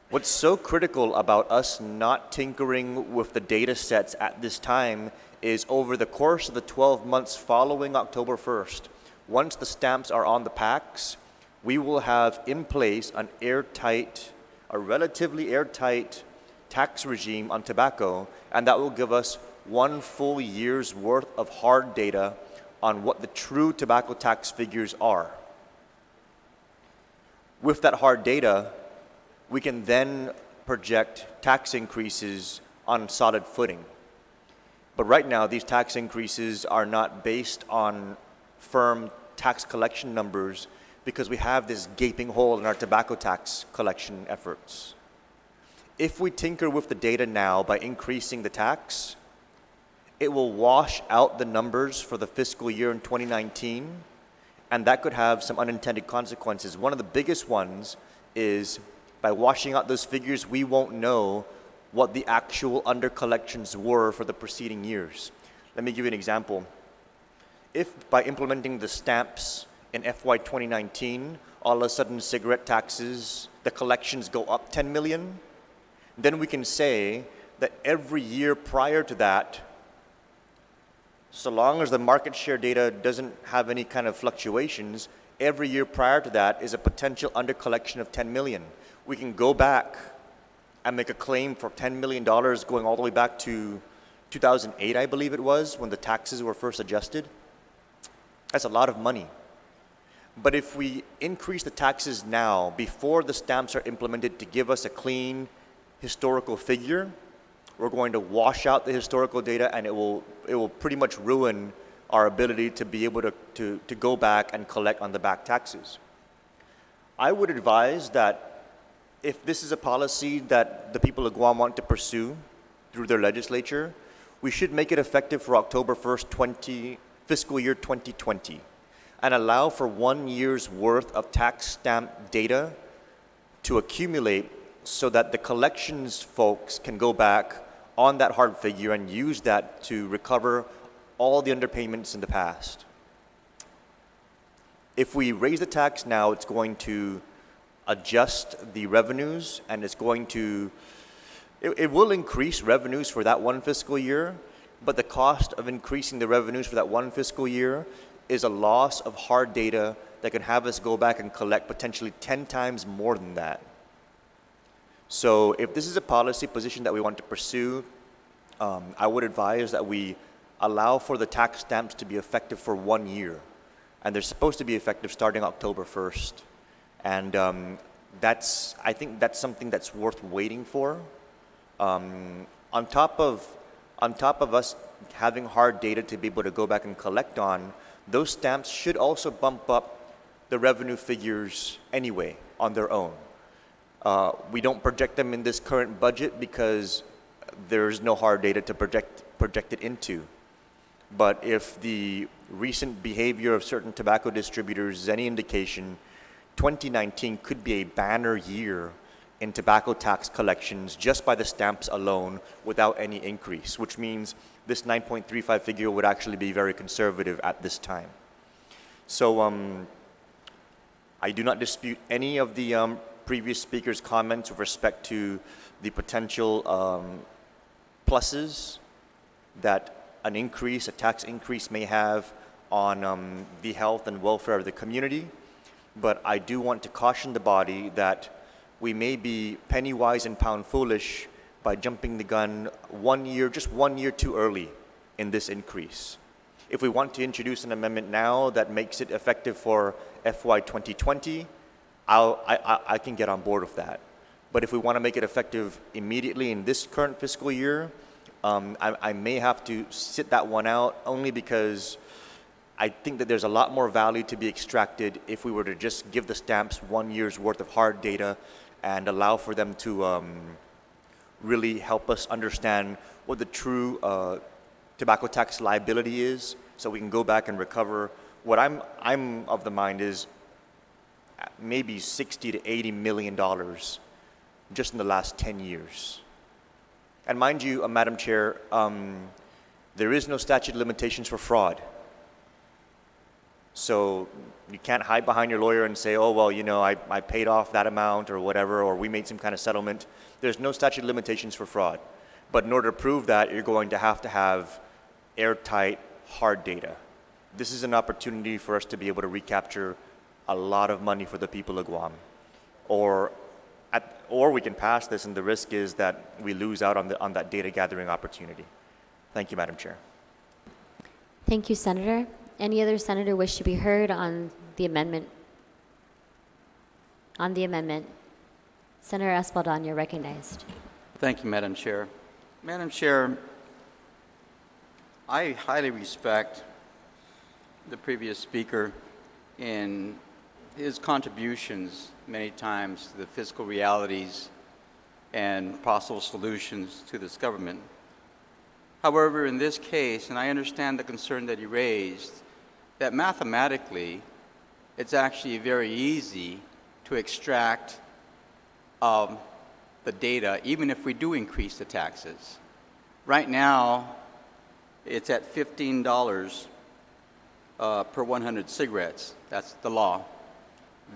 What's so critical about us not tinkering with the data sets at this time is over the course of the 12 months following October 1st, once the stamps are on the packs, we will have in place an relatively airtight tax regime on tobacco, and that will give us 1 full year's worth of hard data on what the true tobacco tax figures are. With that hard data, we can then project tax increases on solid footing. But right now, these tax increases are not based on firm tax collection numbers because we have this gaping hole in our tobacco tax collection efforts. If we tinker with the data now by increasing the tax, it will wash out the numbers for the fiscal year in 2019, and that could have some unintended consequences. One of the biggest ones is by washing out those figures, we won't know what the actual undercollections were for the preceding years. Let me give you an example. If by implementing the stamps in FY 2019, all of a sudden cigarette taxes, the collections go up 10 million, then we can say that every year prior to that, so long as the market share data doesn't have any kind of fluctuations, every year prior to that is a potential undercollection of 10 million. We can go back and make a claim for $10 million going all the way back to 2008, I believe it was, when the taxes were first adjusted. That's a lot of money. But if we increase the taxes now, before the stamps are implemented, to give us a clean historical figure, we're going to wash out the historical data, and it will pretty much ruin our ability to be able to go back and collect on the back taxes. I would advise that if this is a policy that the people of Guam want to pursue through their legislature, we should make it effective for October 1st, fiscal year 2020, and allow for 1 year's worth of tax stamp data to accumulate so that the collections folks can go back on that hard figure and use that to recover all the underpayments in the past. If we raise the tax now, it's going to adjust the revenues, and it's going to, it will increase revenues for that one fiscal year, but the cost of increasing the revenues for that one fiscal year is a loss of hard data that can have us go back and collect potentially 10 times more than that. So if this is a policy position that we want to pursue, I would advise that we allow for the tax stamps to be effective for 1 year. And they're supposed to be effective starting October 1st. And I think that's something that's worth waiting for. On top of us having hard data to be able to go back and collect on, those stamps should also bump up the revenue figures anyway on their own. We don't project them in this current budget because there's no hard data to project it into. But if the recent behavior of certain tobacco distributors is any indication, 2019 could be a banner year in tobacco tax collections just by the stamps alone without any increase, which means this 9.35 figure would actually be very conservative at this time. So I do not dispute any of the previous speakers' comments with respect to the potential pluses that a tax increase may have on the health and welfare of the community. But I do want to caution the body that we may be penny wise and pound foolish by jumping the gun just 1 year too early in this increase. If we want to introduce an amendment now that makes it effective for FY 2020, I can get on board with that. But if we want to make it effective immediately in this current fiscal year, I may have to sit that one out, only because I think that there's a lot more value to be extracted if we were to just give the stamps 1 year's worth of hard data and allow for them to really help us understand what the true tobacco tax liability is, so we can go back and recover. What I'm of the mind is maybe $60 to $80 million just in the last 10 years. And mind you, Madam Chair, there is no statute of limitations for fraud. So you can't hide behind your lawyer and say, oh, well, you know, I paid off that amount or whatever, or we made some kind of settlement. There's no statute of limitations for fraud. But in order to prove that, you're going to have airtight, hard data. This is an opportunity for us to be able to recapture a lot of money for the people of Guam. Or we can pass this, and the risk is that we lose out on that data gathering opportunity. Thank you, Madam Chair. Thank you, Senator. Any other senator wish to be heard on the amendment? On the amendment. Senator Espaldon, you're recognized. Thank you, Madam Chair. Madam Chair, I highly respect the previous speaker in his contributions many times to the fiscal realities and possible solutions to this government. However, in this case, and I understand the concern that he raised, that mathematically, it's actually very easy to extract the data, even if we do increase the taxes. Right now, it's at $15 per 100 cigarettes. That's the law.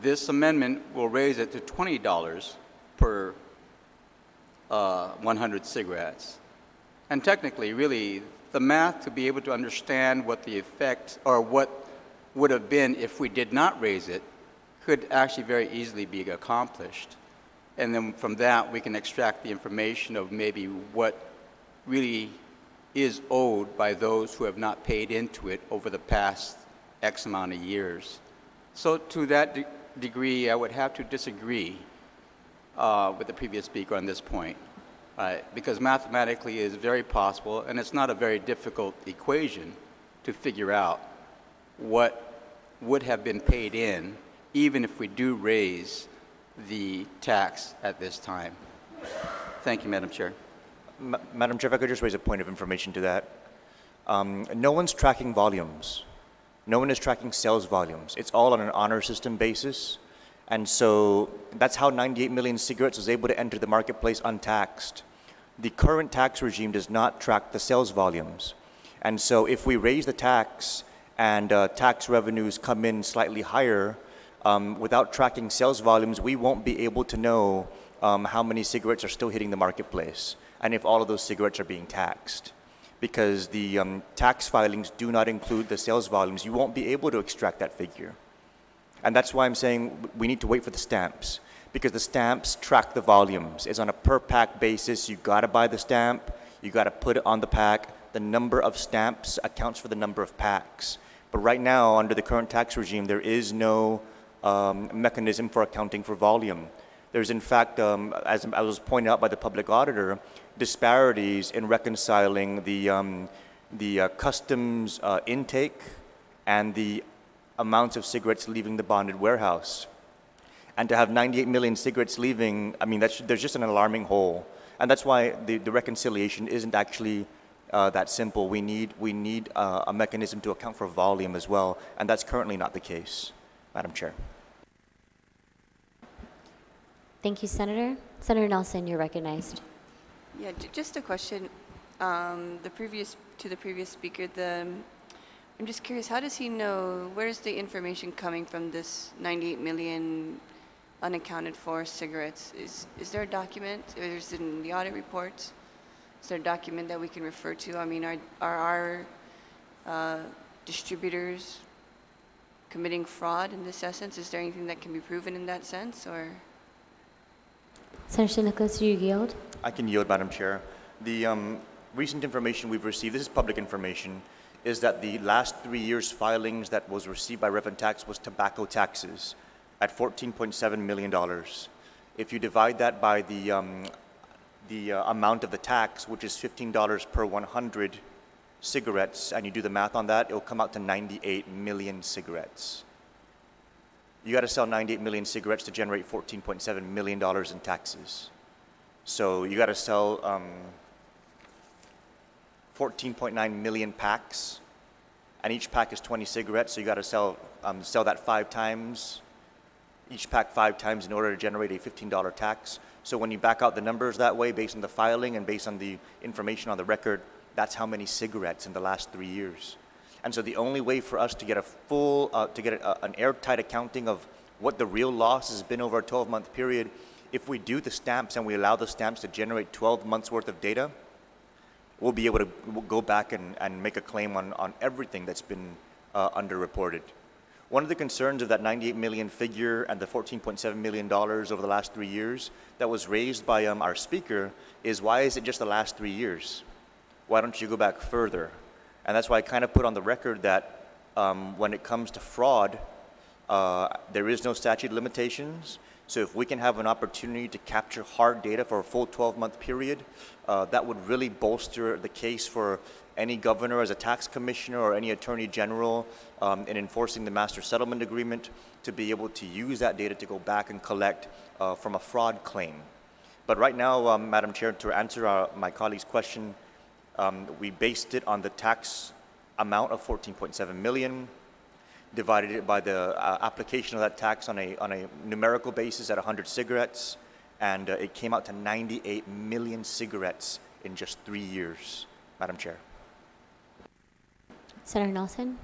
This amendment will raise it to $20 per 100 cigarettes. And technically, really, the math to be able to understand what the effect or what would have been if we did not raise it could actually very easily be accomplished. And then from that, we can extract the information of maybe what really is owed by those who have not paid into it over the past X amount of years. So to that degree, I would have to disagree with the previous speaker on this point, because mathematically it is very possible, and it's not a very difficult equation to figure out what would have been paid in, even if we do raise the tax at this time. Thank you, Madam Chair. Madam Chair, if I could just raise a point of information to that. No one's tracking volumes. No one is tracking sales volumes. It's all on an honor system basis. And so that's how 98 million cigarettes was able to enter the marketplace untaxed. The current tax regime does not track the sales volumes. And so if we raise the tax and tax revenues come in slightly higher, without tracking sales volumes, we won't be able to know how many cigarettes are still hitting the marketplace and if all of those cigarettes are being taxed. Because the tax filings do not include the sales volumes, you won't be able to extract that figure. And that's why I'm saying we need to wait for the stamps, because the stamps track the volumes. It's on a per pack basis. You gotta buy the stamp, you gotta put it on the pack. The number of stamps accounts for the number of packs. But right now, under the current tax regime, there is no mechanism for accounting for volume. There's in fact, as I was pointed out by the public auditor, disparities in reconciling the customs intake and the amounts of cigarettes leaving the bonded warehouse. And to have 98 million cigarettes leaving, I mean, there's just an alarming hole. And that's why the reconciliation isn't actually that simple. We need a mechanism to account for volume as well, and that's currently not the case, Madam Chair. Thank you, Senator. Senator Nelson, you're recognized. Yeah, just a question. To the previous speaker, I'm just curious, how does he know, where's the information coming from this 98 million unaccounted for cigarettes? Is there a document, or is it in the audit reports? Is there a document that we can refer to? I mean, are our distributors committing fraud in this essence? Is there anything that can be proven in that sense, or? Senator Nicholas, do you yield? I can yield, Madam Chair. The recent information we've received, this is public information, is that the last 3 years' filings that was received by Revenue Tax was tobacco taxes at $14.7 million. If you divide that by the amount of the tax, which is $15 per 100 cigarettes, and you do the math on that, it'll come out to 98 million cigarettes. You got to sell 98 million cigarettes to generate $14.7 million in taxes. So you got to sell 14.9 million packs, and each pack is 20 cigarettes. So you got to sell that 5 times, each pack 5 times in order to generate a $15 tax. So when you back out the numbers that way, based on the filing and based on the information on the record, that's how many cigarettes in the last 3 years. And so the only way for us to get a full, an airtight accounting of what the real loss has been over a 12-month period, if we do the stamps and we allow the stamps to generate 12 months worth of data, we'll be able to go back and make a claim on everything that's been underreported. One of the concerns of that 98 million figure and the $14.7 million over the last 3 years that was raised by our speaker is, why is it just the last 3 years? Why don't you go back further? And that's why I kind of put on the record that when it comes to fraud, there is no statute of limitations. So if we can have an opportunity to capture hard data for a full 12-month period, that would really bolster the case for any governor as a tax commissioner or any attorney general in enforcing the master settlement agreement to be able to use that data to go back and collect from a fraud claim. But right now, Madam Chair, to answer my colleague's question, we based it on the tax amount of 14.7 million, divided it by the application of that tax on a numerical basis at 100 cigarettes, and it came out to 98 million cigarettes in just 3 years, Madam Chair. Senator Nelson?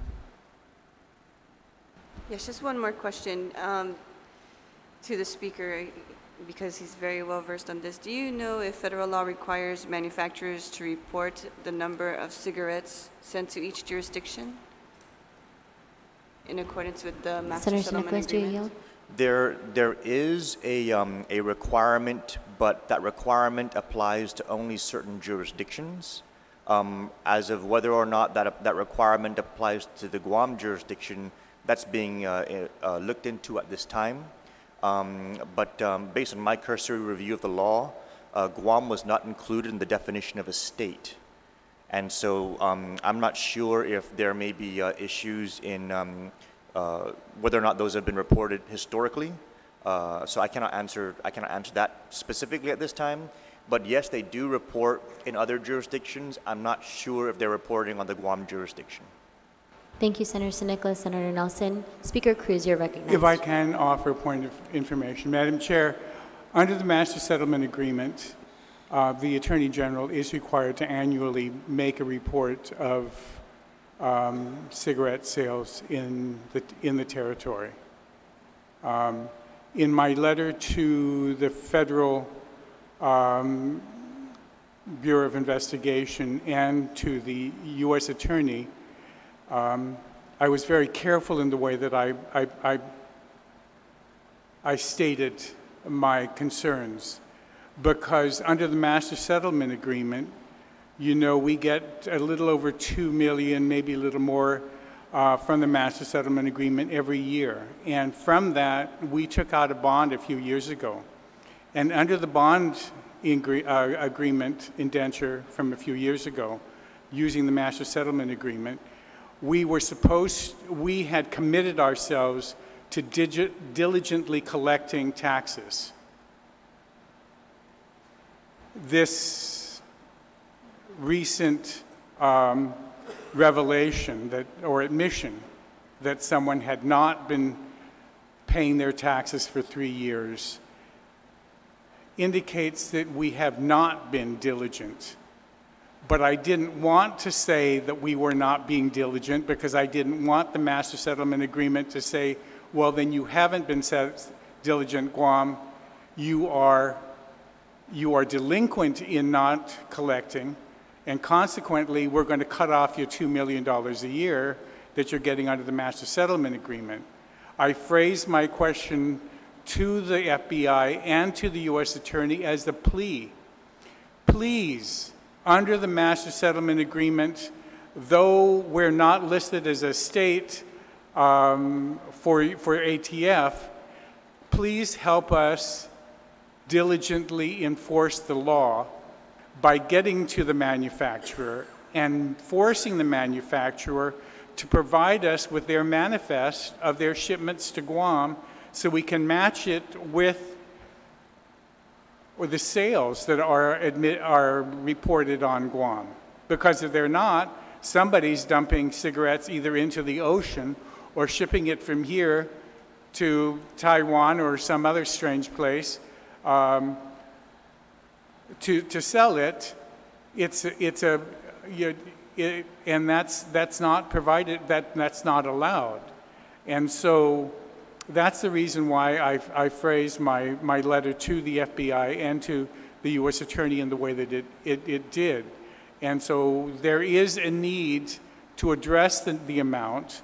Yes, just one more question to the speaker, because he's very well versed on this. Do you know if federal law requires manufacturers to report the number of cigarettes sent to each jurisdiction in accordance with the Master Senator Settlement Nicholas, do you Agreement? yield? There is a requirement, but that requirement applies to only certain jurisdictions. As of whether or not that requirement applies to the Guam jurisdiction, that's being looked into at this time. But based on my cursory review of the law, Guam was not included in the definition of a state. And so I'm not sure if there may be issues in whether or not those have been reported historically. So I cannot answer that specifically at this time. But yes, they do report in other jurisdictions. I'm not sure if they're reporting on the Guam jurisdiction. Thank you, Senator San Nicolas. Senator Nelson. Speaker Cruz, you're recognized. If I can offer a point of information. Madam Chair, under the Master Settlement Agreement, the Attorney General is required to annually make a report of cigarette sales in the territory. In my letter to the Federal Bureau of Investigation and to the U.S. Attorney, I was very careful in the way that I stated my concerns, because under the Master Settlement Agreement, you know, we get a little over 2 million, maybe a little more, from the Master Settlement Agreement every year. And from that, we took out a bond a few years ago. And under the bond agreement indenture from a few years ago, using the Master Settlement Agreement, we had committed ourselves to diligently collecting taxes. This recent revelation or admission that someone had not been paying their taxes for 3 years indicates that we have not been diligent. But I didn't want to say that we were not being diligent, because I didn't want the Master Settlement Agreement to say, well, then you haven't been diligent, Guam. You are delinquent in not collecting, and consequently, we're going to cut off your $2 million a year that you're getting under the Master Settlement Agreement. I phrased my question to the FBI and to the U.S. Attorney as a plea. Please, under the Master Settlement Agreement, though we're not listed as a state for ATF, please help us diligently enforce the law by getting to the manufacturer and forcing the manufacturer to provide us with their manifest of their shipments to Guam, so we can match it with the sales that are reported on Guam. Because if they're not, somebody's dumping cigarettes either into the ocean or shipping it from here to Taiwan or some other strange place to sell it. And that's not provided. That's not allowed. And so that's the reason why I phrased my letter to the FBI and to the U.S. Attorney in the way that it did. And so there is a need to address the amount,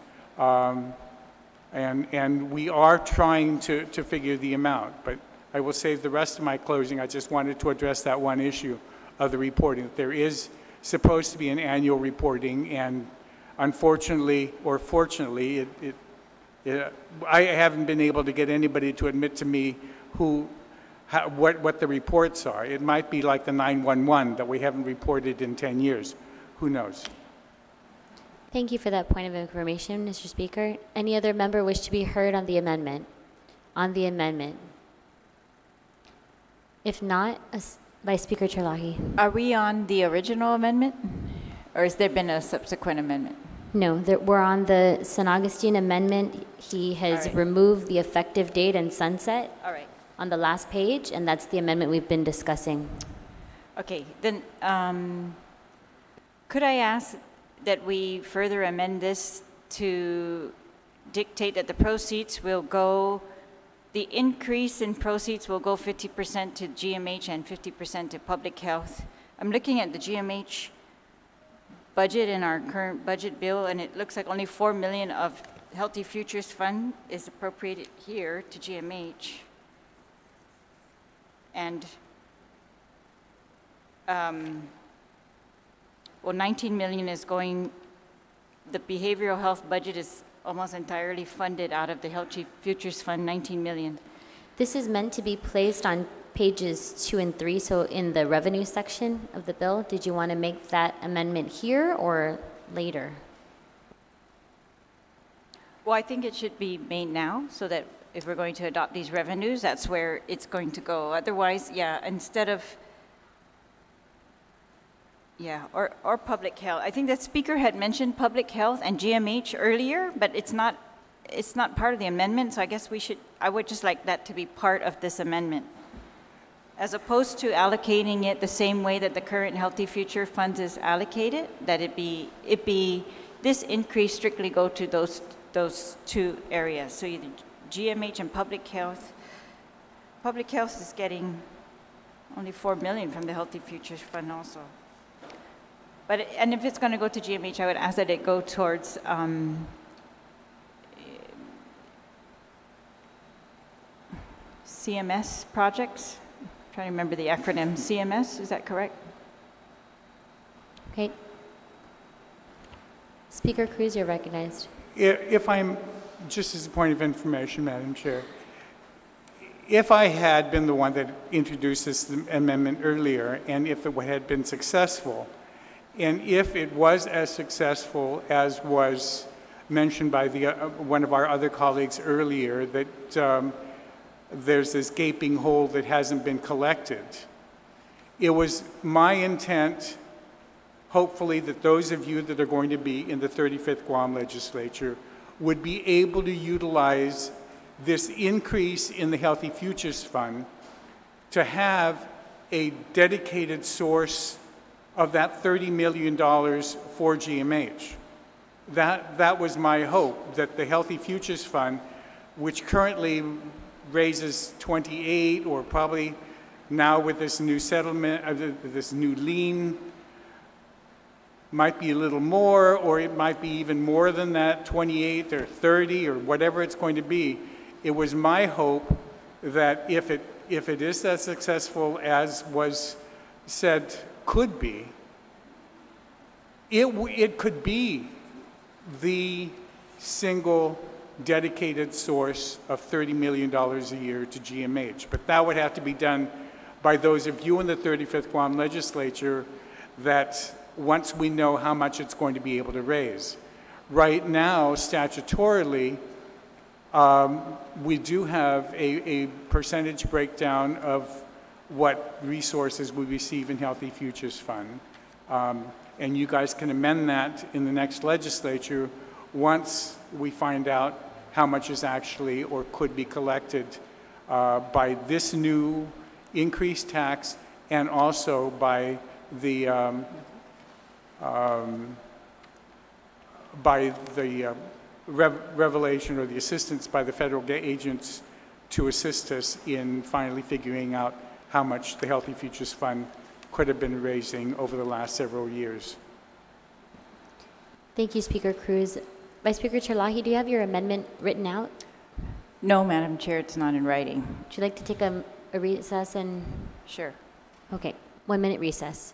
and we are trying to figure the amount. But I will save the rest of my closing. I just wanted to address that one issue of the reporting. There is supposed to be an annual reporting, and unfortunately, or fortunately, I haven't been able to get anybody to admit to me what the reports are. It might be like the 911 that we haven't reported in 10 years. Who knows? Thank you for that point of information, Mr. Speaker. Any other member wish to be heard on the amendment? On the amendment? If not, Vice Speaker Terlahi. Are we on the original amendment, or has there been a subsequent amendment? No, we're on the San Augustine amendment. He has removed the effective date and sunset. All right. on the last page, and that's the amendment we've been discussing. Okay, then, could I ask that we further amend this to dictate that the proceeds will go, the increase in proceeds will go 50% to GMH and 50% to public health? I'm looking at the GMH budget in our current budget bill, and it looks like only 4 million of Healthy Futures Fund is appropriated here to GMH. And, well, 19 million is going, the behavioral health budget is almost entirely funded out of the Healthy Futures Fund, 19 million. This is meant to be placed on pages 2 and 3, so in the revenue section of the bill. Did you want to make that amendment here or later? Well, I think it should be made now, so that if we're going to adopt these revenues, that's where it's going to go. Otherwise, yeah, instead of, yeah, or public health. I think the speaker had mentioned public health and GMH earlier, but it's not part of the amendment, so I guess I would just like that to be part of this amendment, as opposed to allocating it the same way that the current Healthy Future Funds is allocated, that it be this increase strictly go to those two areas. So either GMH and public health. Public health is getting only 4 million from the Healthy Futures Fund also. But, and if it's going to go to GMH, I would ask that it go towards CMS projects. I'm trying to remember the acronym. CMS, is that correct? Okay. Speaker Cruz, you're recognized. If I'm, just as a point of information, Madam Chair, if I had been the one that introduced this amendment earlier, and if it had been successful, and if it was as successful as was mentioned by one of our other colleagues earlier, that there's this gaping hole that hasn't been collected, it was my intent, hopefully, that those of you that are going to be in the 35th Guam Legislature would be able to utilize this increase in the Healthy Futures Fund to have a dedicated source of that $30 million for GMH. That was my hope, that the Healthy Futures Fund, which currently raises 28, or probably now with this new settlement, this new lien, might be a little more, or it might be even more than that, 28 or 30 or whatever it's going to be. It was my hope that if it is as successful as was said could be, it could be the single dedicated source of $30 million a year to GMH. But that would have to be done by those of you in the 35th Guam Legislature, that once we know how much it's going to be able to raise. Right now, statutorily, we do have a percentage breakdown of what resources we receive in Healthy Futures Fund. And you guys can amend that in the next legislature once we find out how much is actually or could be collected by this new increased tax, and also by the revelation or the assistance by the federal agents to assist us in finally figuring out how much the Healthy Futures Fund could have been raising over the last several years. Thank you, Speaker Cruz. Vice Speaker Terlahi, do you have your amendment written out? No, Madam Chair, it's not in writing. Would you like to take a recess and? Sure. Okay, 1 minute recess.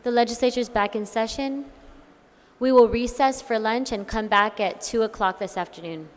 The legislature is back in session. We will recess for lunch and come back at 2 o'clock this afternoon.